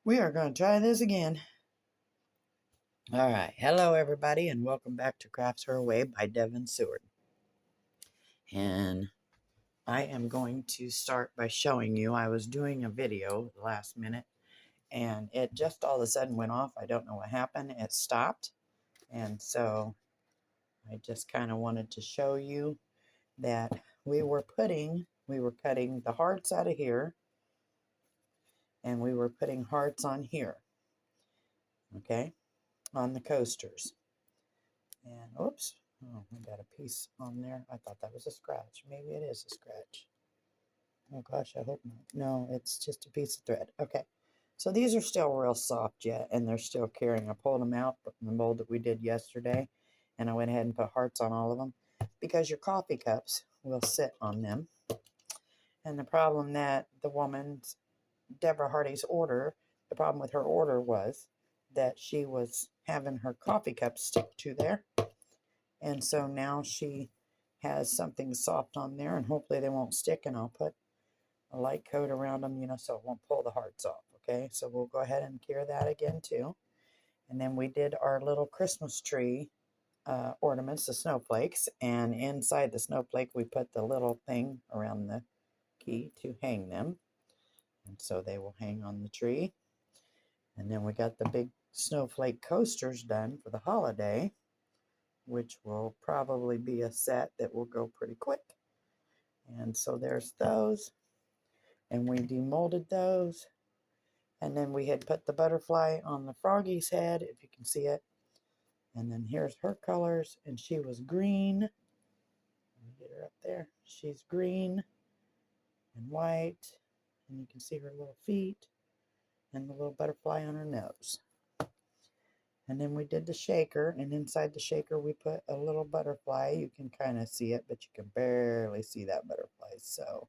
We are going to try this again. All right. Hello, everybody, and welcome back to Crafts Her Way by Devin Seward. And I am going to start by showing you. I was doing a video last minute, and it just all of a sudden went off. I don't know what happened. It stopped. And so I just kind of wanted to show you that we were cutting the hearts out of here, and we were putting hearts on here, okay, on the coasters. And oops, oh, I got a piece on there. I thought that was a scratch. Maybe it is a scratch. Oh gosh, I hope not. No, it's just a piece of thread. Okay, so these are still real soft yet, and they're still curing. I pulled them out from the mold that we did yesterday, and I went ahead and put hearts on all of them because your coffee cups will sit on them. And the problem that the woman's, Deborah Hardy's order, the problem with her order was that she was having her coffee cup stick to there. And so now she has something soft on there, and hopefully they won't stick, and I'll put a light coat around them, so it won't pull the hearts off, okay? So we'll go ahead and cure that again too. And then we did our little Christmas tree ornaments, the snowflakes, and inside the snowflake we put the little thing around the key to hang them. And so they will hang on the tree. And then we got the big snowflake coasters done for the holiday, which will probably be a set that will go pretty quick. And so there's those. And we demolded those. And then we had put the butterfly on the froggy's head, if you can see it. And then here's her colors, and she was green. Let me get her up there. She's green and white. And you can see her little feet and the little butterfly on her nose. And then we did the shaker, and inside the shaker we put a little butterfly. You can kind of see it, but you can barely see that butterfly. So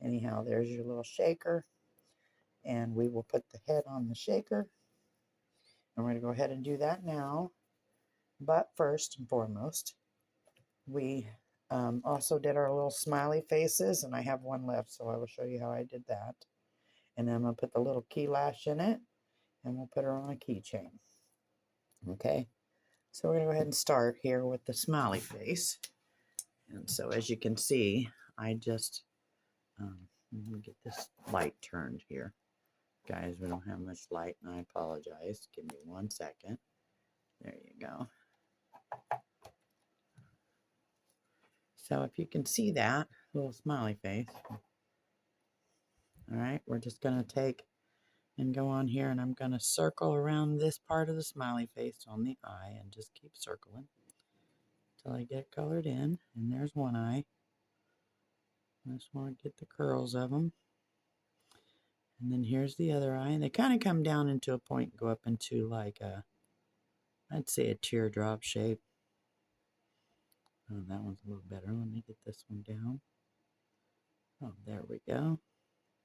anyhow, there's your little shaker. And we will put the head on the shaker. And we're going to go ahead and do that now. But first and foremost, we also did our little smiley faces, and I have one left, so I will show you how I did that. And then I'm going to put the little key lash in it, and we'll put her on a keychain. Okay, so we're going to go ahead and start here with the smiley face. And so as you can see, I just, let me get this light turned here. Guys, we don't have much light, and I apologize. Give me 1 second. There you go. So if you can see that little smiley face, all right, we're just going to take and go on here, and I'm going to circle around this part of the smiley face on the eye and just keep circling until I get colored in. And there's one eye. I just want to get the curls of them. And then here's the other eye. And they kind of come down into a point and go up into like a, I'd say a teardrop shape. Oh, that one's a little better. Let me get this one down. Oh, there we go.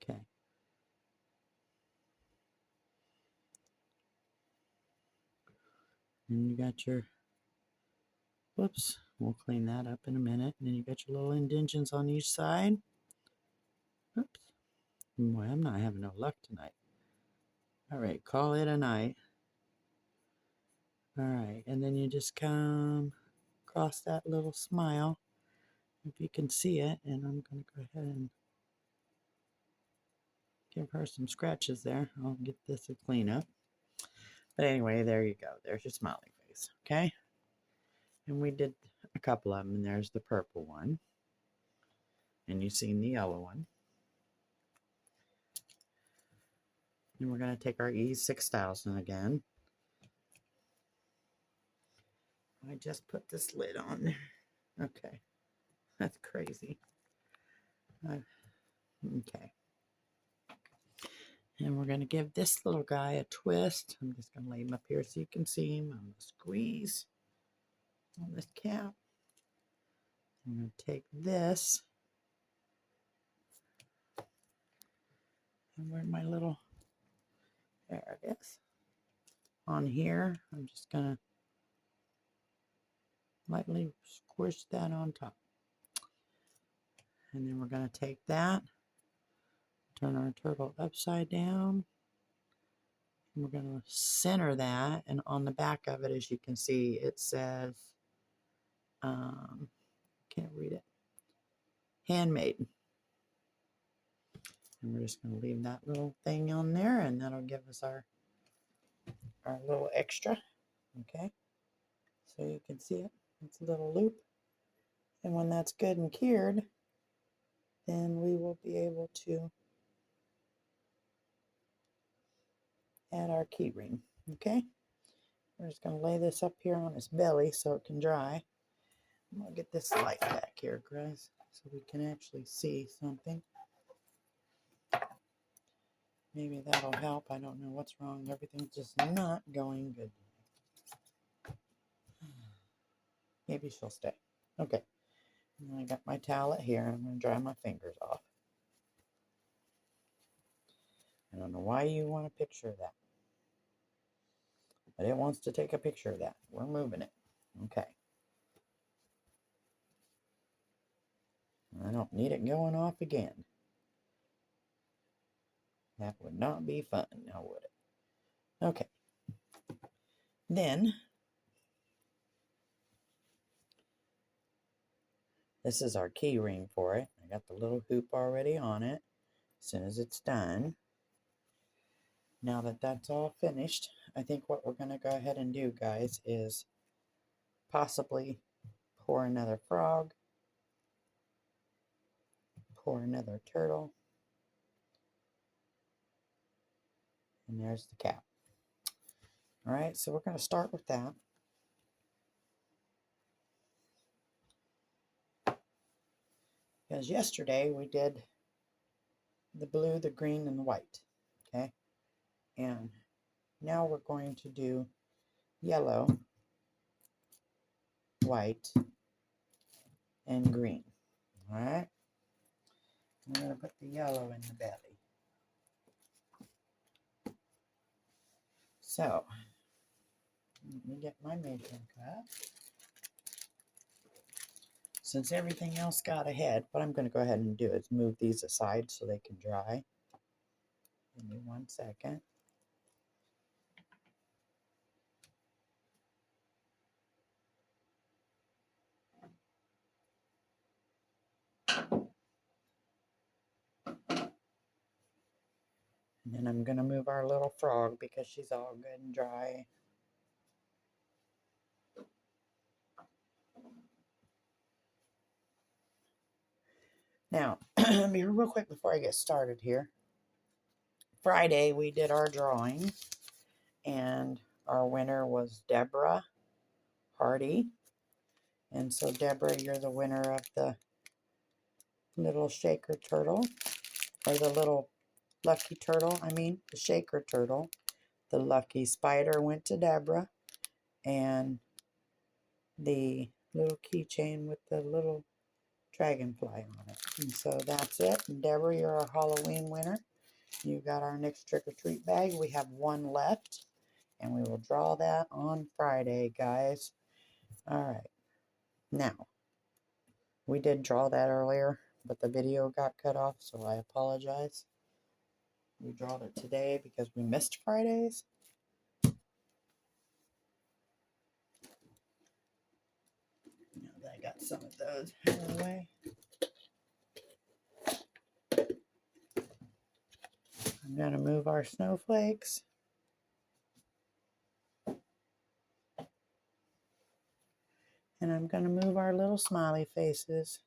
Okay. And you got your, whoops, we'll clean that up in a minute. And then you got your little indentions on each side. Oops. Boy, I'm not having no luck tonight. All right, call it a night. All right, and then you just come across that little smile, if you can see it. And I'm going to go ahead and give her some scratches there. I'll get this a clean up. But anyway, there you go. There's your smiley face, okay? And we did a couple of them, and there's the purple one. And you've seen the yellow one. And we're going to take our E6000 again. I just put this lid on there. Okay. That's crazy. Okay. And we're going to give this little guy a twist. I'm just going to lay him up here so you can see him. I'm going to squeeze on this cap. I'm going to take this. And where my little, there it is. On here, I'm just going to lightly squish that on top. And then we're going to take that, turn our turtle upside down, We're going to center that, and on the back of it, as you can see, it says, can't read it, handmade. And we're just going to leave that little thing on there, and that'll give us our little extra. Okay, so you can see it. It's a little loop. And when that's good and cured, then we will be able to add our key ring. Okay, we're just going to lay this up here on its belly so it can dry. I'm going to get this light back here, guys, so we can actually see something. Maybe that'll help. I don't know what's wrong. Everything's just not going good. Maybe she'll stay. Okay. And I got my towel here. I'm going to dry my fingers off. I don't know why you want a picture of that, but it wants to take a picture of that. We're moving it. Okay. I don't need it going off again. That would not be fun, now would it? Okay. Then, this is our key ring for it. I got the little hoop already on it. As soon as it's done, now that that's all finished, I think what we're going to go ahead and do, guys, is possibly pour another frog, pour another turtle, and there's the cap. All right, so we're going to start with that. Because yesterday we did the blue, the green, and the white, okay? And now we're going to do yellow, white, and green, all right? I'm going to put the yellow in the belly. So, let me get my measuring cup. Since everything else got ahead, what I'm going to go ahead and do is move these aside so they can dry. Give me 1 second. And then I'm going to move our little frog because she's all good and dry. Now, be real quick before I get started here. Friday, we did our drawing, and our winner was Deborah Hardy. And so, Deborah, you're the winner of the little shaker turtle, or the little lucky turtle, the shaker turtle. The lucky spider went to Deborah, and the little keychain with the little dragonfly on it. And so that's it. And Deborah, you're our Halloween winner. You got our next trick-or-treat bag. We have one left, and we will draw that on Friday, guys. All right. Now, we did draw that earlier, but the video got cut off, so I apologize. We drawed it today because we missed Fridays. Now that I got some of those out of the way. I'm going to move our snowflakes. And I'm going to move our little smiley faces.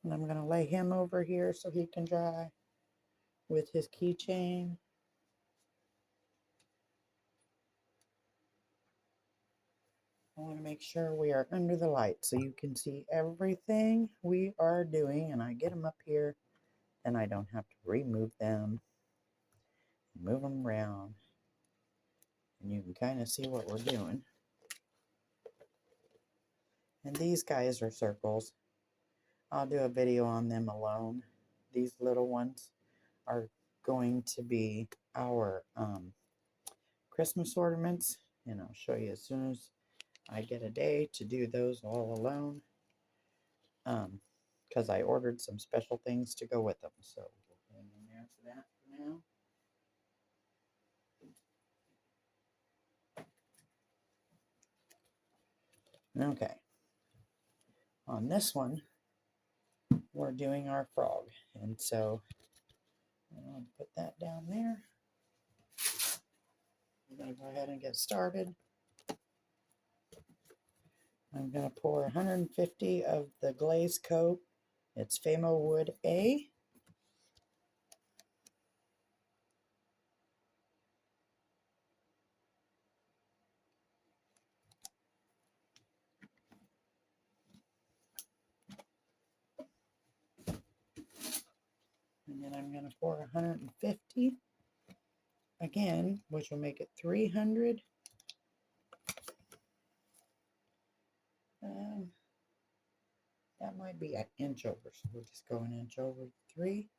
And I'm going to lay him over here so he can dry with his keychain. I want to make sure we are under the light so you can see everything we are doing. And I get them up here, and I don't have to remove them. Move them around. And you can kind of see what we're doing. And these guys are circles. I'll do a video on them alone. These little ones are going to be our Christmas ornaments, and I'll show you as soon as I get a day to do those all alone. because I ordered some special things to go with them. So we'll put them in there for that for now. Okay, on this one, we're doing our frog. And so I'll put that down there. I'm going to go ahead and get started. I'm going to pour 150 of the glaze coat. It's Famo Wood A. And then I'm going to pour 150 again, which will make it 300. That might be an inch over, so we'll just go an inch over 3.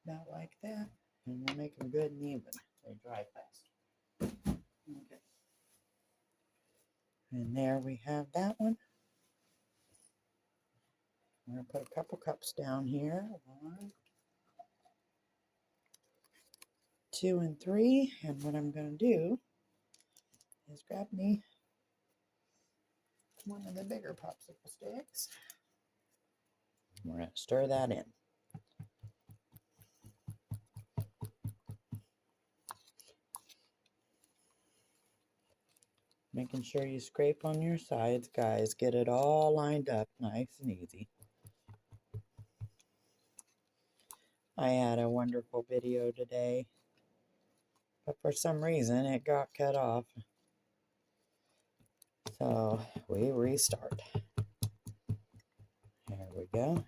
About like that. And we'll make them good and even. They dry fast. Okay. And there we have that one. I'm going to put a couple cups down here. 1, 2, and 3. And what I'm going to do is grab me one of the bigger popsicle sticks. We're going to stir that in. Making sure you scrape on your sides, guys. Get it all lined up nice and easy. I had a wonderful video today, but for some reason it got cut off. So we restart. There we go.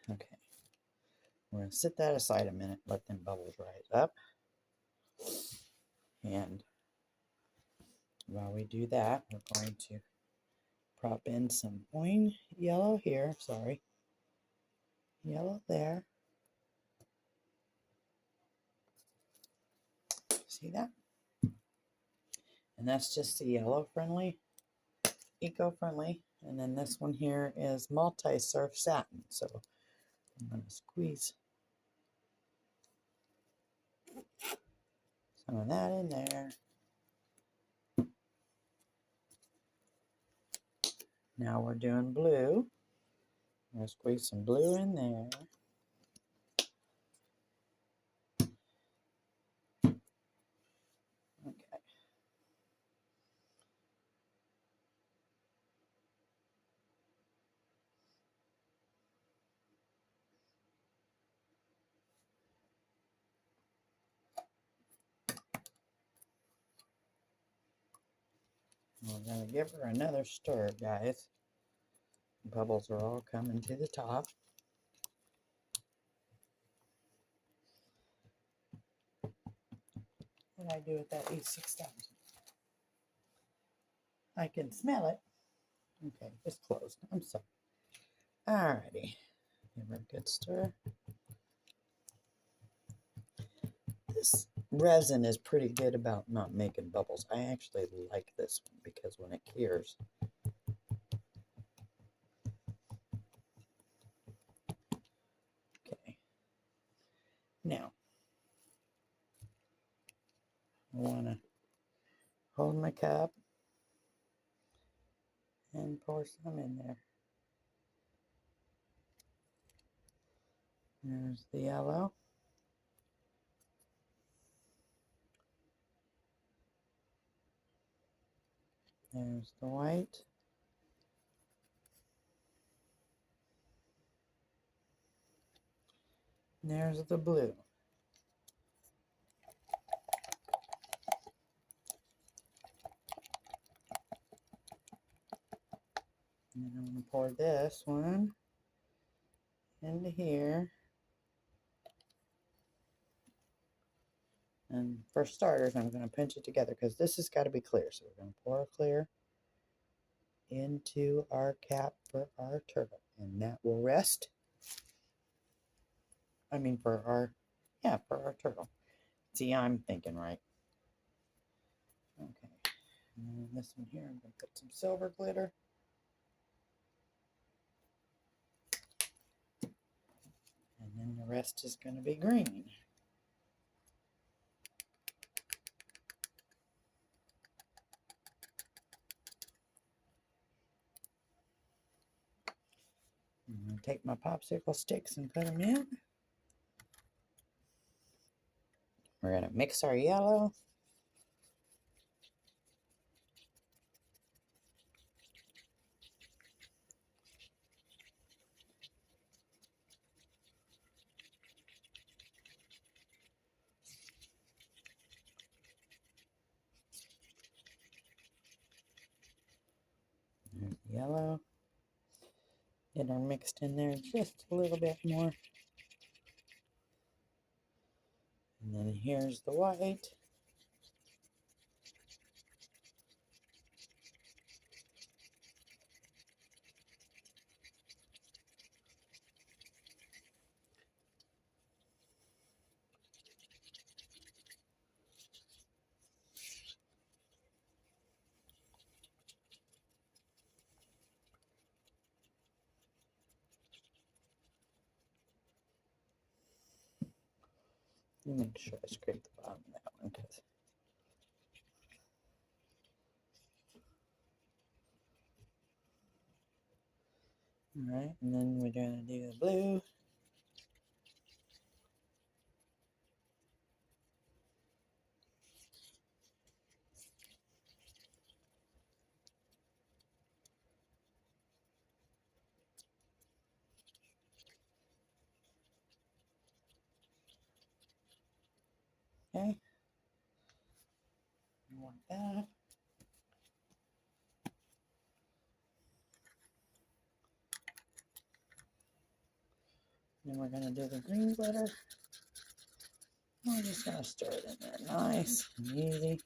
Okay. We're going to set that aside a minute, let them bubbles rise up. And while we do that, we're going to prop in some wine yellow here. Sorry. Yellow there. See that? And that's just the yellow friendly, eco-friendly. And then this one here is multi-surf satin. So I'm going to squeeze some of that in there. Now we're doing blue. I'm going to squeeze some blue in there. Okay. We're going to give her another stir, guys. Bubbles are all coming to the top. What did I do with that E6000? I can smell it. Okay, it's closed. I'm sorry. Alrighty. Give her a good stir. This resin is pretty good about not making bubbles. I actually like this one because when it cures, okay. Now, I want to hold my cup and pour some in there. There's the yellow. There's the white. There's the blue. And then I'm going to pour this one into here. And for starters, I'm going to pinch it together because this has got to be clear. So we're going to pour a clear into our cap for our turtle. And that will rest. I mean for our turtle. See, I'm thinking right. Okay. And then this one here, I'm going to put some silver glitter. And then the rest is going to be green. I'm going to take my popsicle sticks and put them in. We're going to mix our yellow. There's yellow. Get our mixed in there just a little bit more. And then here's the white. Make sure I scrape the bottom of that one. Alright, and then we're going to do the blue. Okay. Like that. Then we're going to do the green glitter. We're just going to stir it in there nice and easy.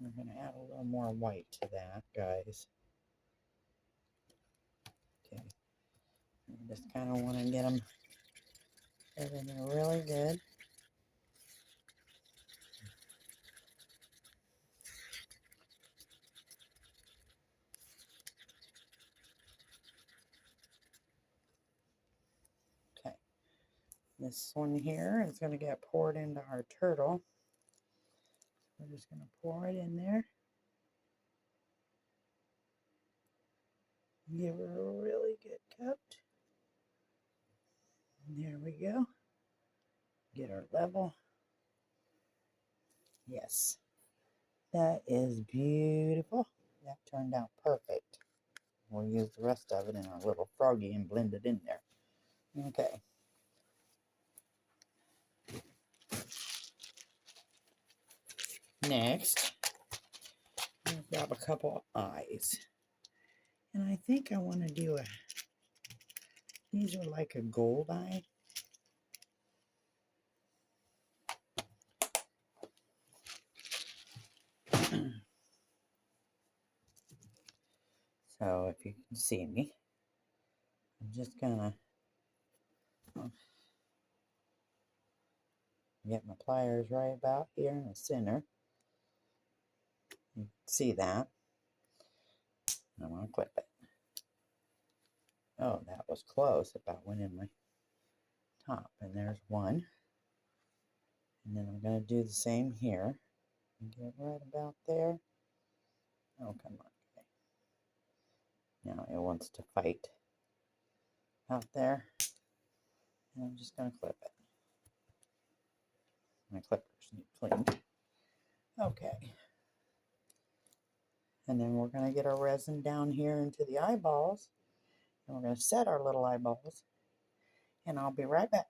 We're going to add a little more white to that, guys. Okay. We just kind of want to get them in there really good. Okay. This one here is going to get poured into our turtle. We're just going to pour it in there. Give her a really good coat. There we go. Get her level. Yes. That is beautiful. That turned out perfect. We'll use the rest of it in our little froggy and blend it in there. Okay. Next, I'm going to grab a couple of eyes. And I think I want to do these are like a gold eye. So if you can see me, I'm just gonna get my pliers right about here in the center. You can see that. I want to clip it. Oh, that was close. It about went in my top. And there's one. And then I'm going to do the same here. Get right about there. Oh, come on. Okay. Now it wants to fight out there. And I'm just going to clip it. My clippers need cleaned. Okay. And then we're going to get our resin down here into the eyeballs. And we're going to set our little eyeballs. And I'll be right back.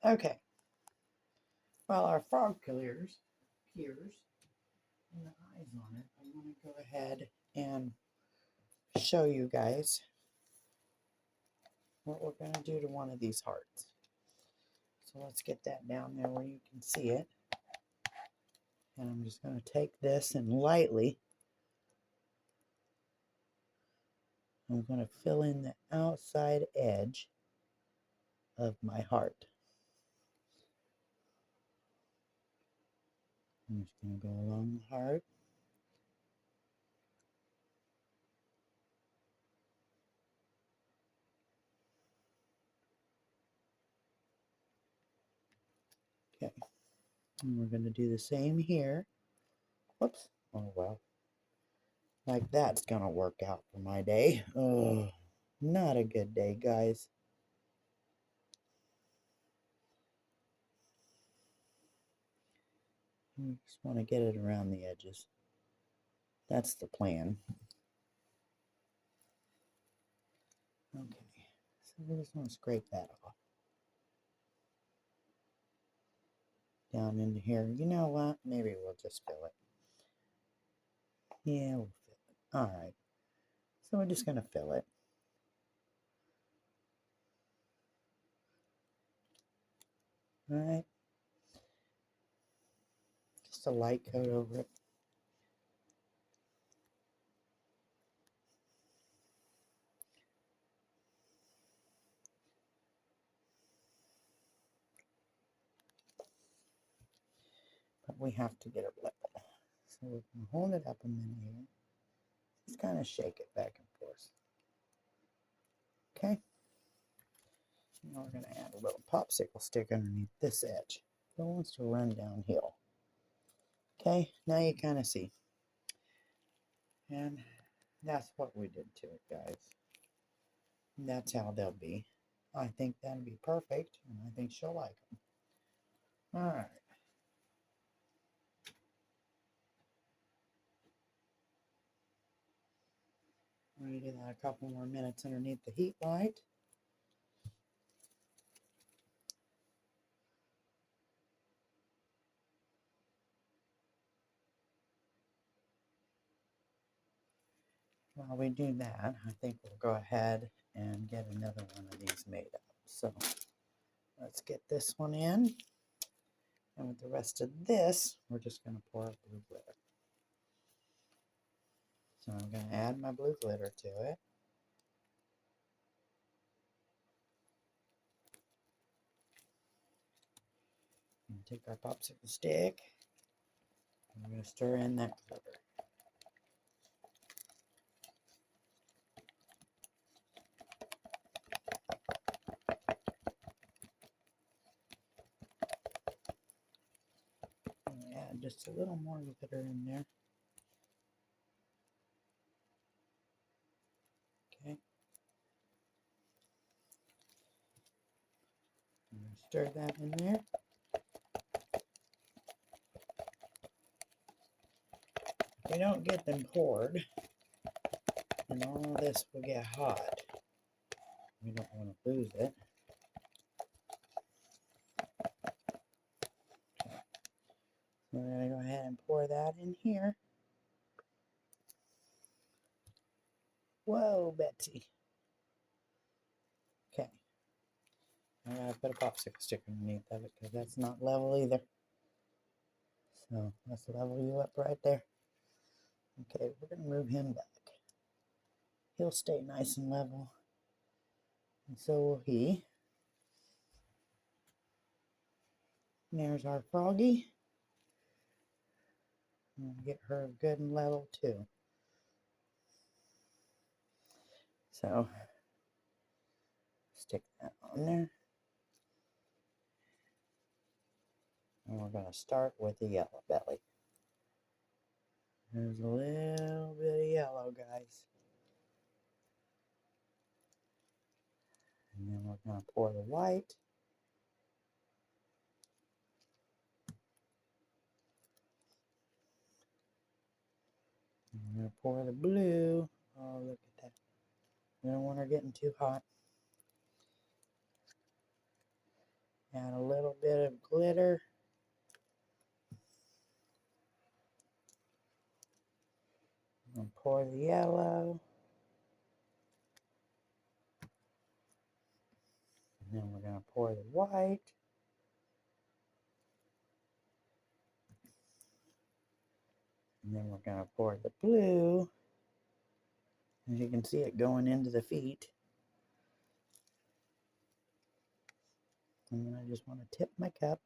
Okay. Well, our frog clears. the eyes on it, I want to go ahead and show you guys what we're going to do to one of these hearts. So let's get that down there where you can see it. And I'm just going to take this and lightly, I'm going to fill in the outside edge of my heart. I'm just going to go along the heart. Okay. And we're going to do the same here. Whoops. Oh, well. Like that's going to work out for my day. Oh, not a good day, guys. You just want to get it around the edges. That's the plan. Okay. So we just want to scrape that off. Down into here. You know what? Maybe we'll just fill it. Yeah, we'll fill it. Alright. So we're just going to fill it. Alright. Just a light coat over it. But we have to get it level. So we're going to hold it up a minute here. Just kind of shake it back and forth. Okay. Now we're going to add a little popsicle stick underneath this edge. It wants to run downhill. Okay, now you kind of see. And that's what we did to it, guys. And that's how they'll be. I think that'll be perfect, and I think she'll like them. All right. We're going to do that a couple more minutes underneath the heat light. While we do that, I think we'll go ahead and get another one of these made up. So let's get this one in. And with the rest of this, we're just going to pour up blue glitter. So I'm going to add my blue glitter to it. And take our popsicle stick. And we're going to stir in that glitter. Add just a little more glitter in there. Okay. I'm going to stir that in there. If we don't get them poured, and all of this will get hot. We don't want to lose it. Okay. So we're going to go ahead and pour that in here. Whoa, Betsy. Okay. I'm going to put a popsicle stick underneath of it because that's not level either. So let's level you up right there. Okay, we're going to move him back. He'll stay nice and level. And so will he. And there's our froggy. We'll get her good and level too. So stick that on there. And we're going to start with the yellow belly. There's a little bit of yellow, guys. And then we're going to pour the white. And we're going to pour the blue. Oh, look at that. We don't want her getting too hot. Add a little bit of glitter. And pour the yellow. And then we're going to pour the white. And then we're going to pour the blue. As you can see it going into the feet. And then I just want to tip my cup.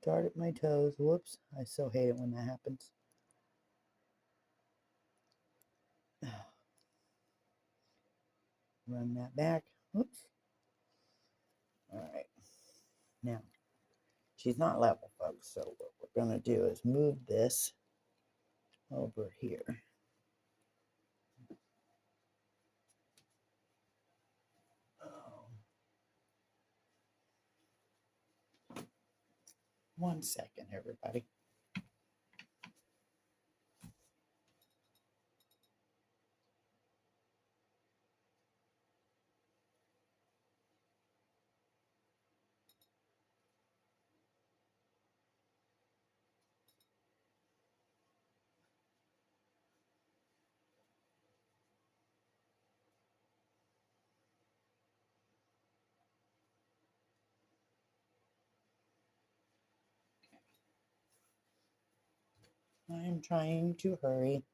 Start at my toes. Whoops. I so hate it when that happens. Run that back. Whoops. Alright. Now, she's not level, folks. So what we're going to do is move this over here. Oh. 1 second, everybody. I'm trying to hurry.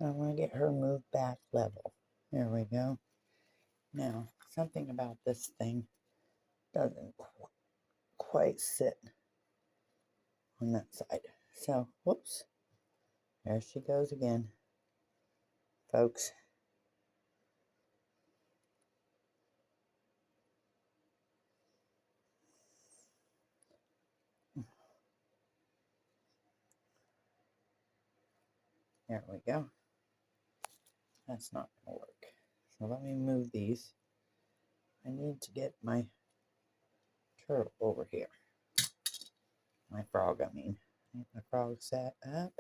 I want to get her moved back level. There we go. Now, something about this thing doesn't quite sit on that side. So, whoops. There she goes again, folks. There we go. That's not going to work. So let me move these. I need to get my turtle over here. My frog, I mean. Get my frog set up.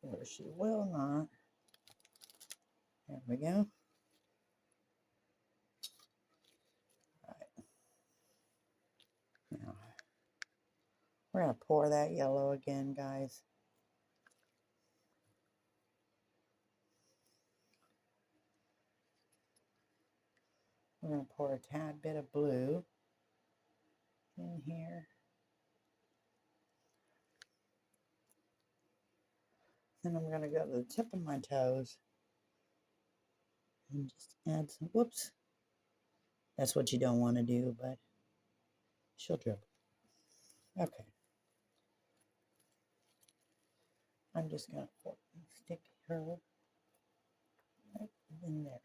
Or she will not. There we go. Alright. Now, we're going to pour that yellow again, guys. We're going to pour a tad bit of blue in here. Then I'm going to go to the tip of my toes and just add some, whoops. That's what you don't want to do, but she'll dribble. Okay. I'm just going to stick her right in there.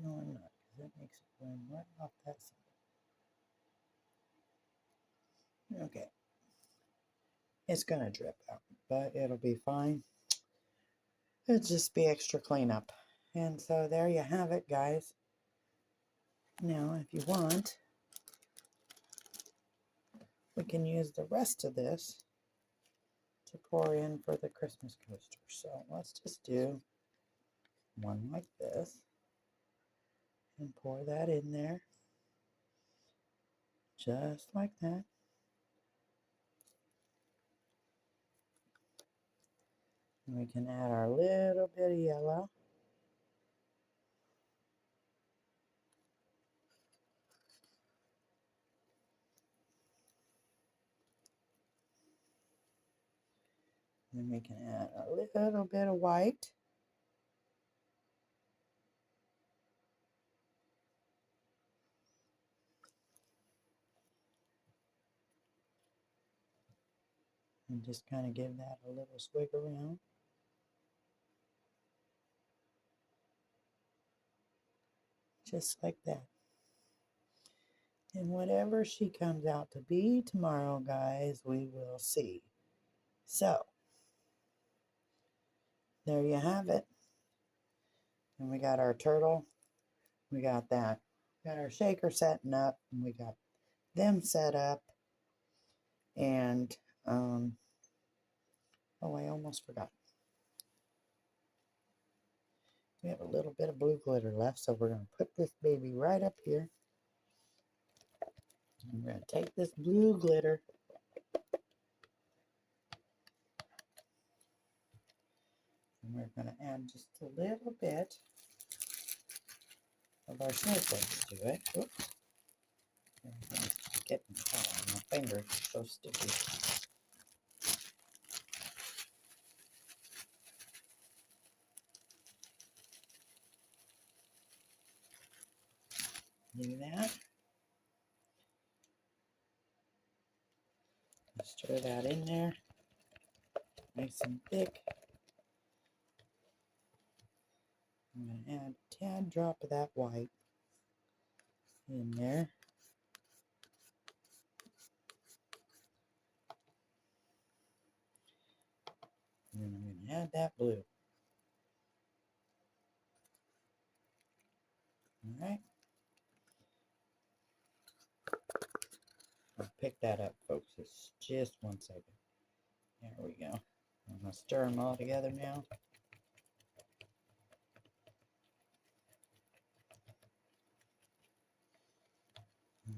No, I'm not, because that makes it run right off that side. Okay. It's going to drip out, but it'll be fine. It'll just be extra cleanup. And so there you have it, guys. Now, if you want, we can use the rest of this to pour in for the Christmas coaster. So let's just do one like this and pour that in there. Just like that. And we can add our little bit of yellow. Then we can add a little bit of white. And just kind of give that a little swig around. Just like that. And whatever she comes out to be tomorrow, guys, we will see. So, there you have it. And we got our turtle. We got that. We got our shaker setting up. And we got them set up. And, oh, I almost forgot. We have a little bit of blue glitter left. So we're going to put this baby right up here. And we're going to take this blue glitter. And we're going to add just a little bit of our snowflakes to it. Oops. It's getting hot on my fingers. It's so sticky. Do that. Stir that in there. Nice and thick. I'm going to add a tad drop of that white in there. And then I'm going to add that blue. Alright. I'll pick that up, folks. It's just 1 second. There we go. I'm going to stir them all together now.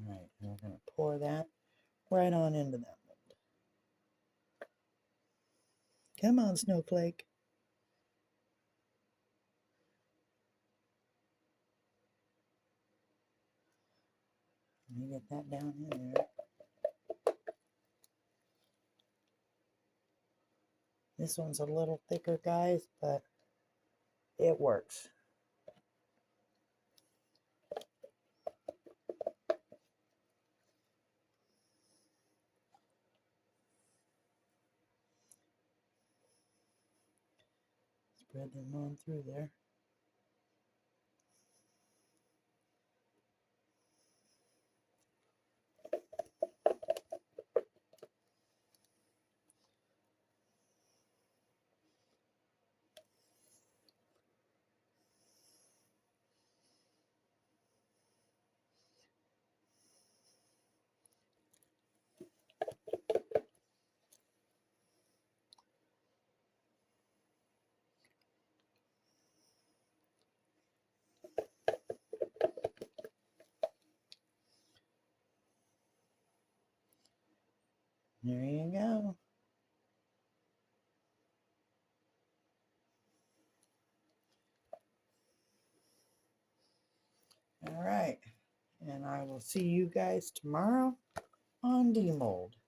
Alright, and we're going to pour that right on into that mold. Come on, snowflake. Let me get that down in there. This one's a little thicker, guys, but it works. Spread them on through there. There you go. All right, and I will see you guys tomorrow on demold.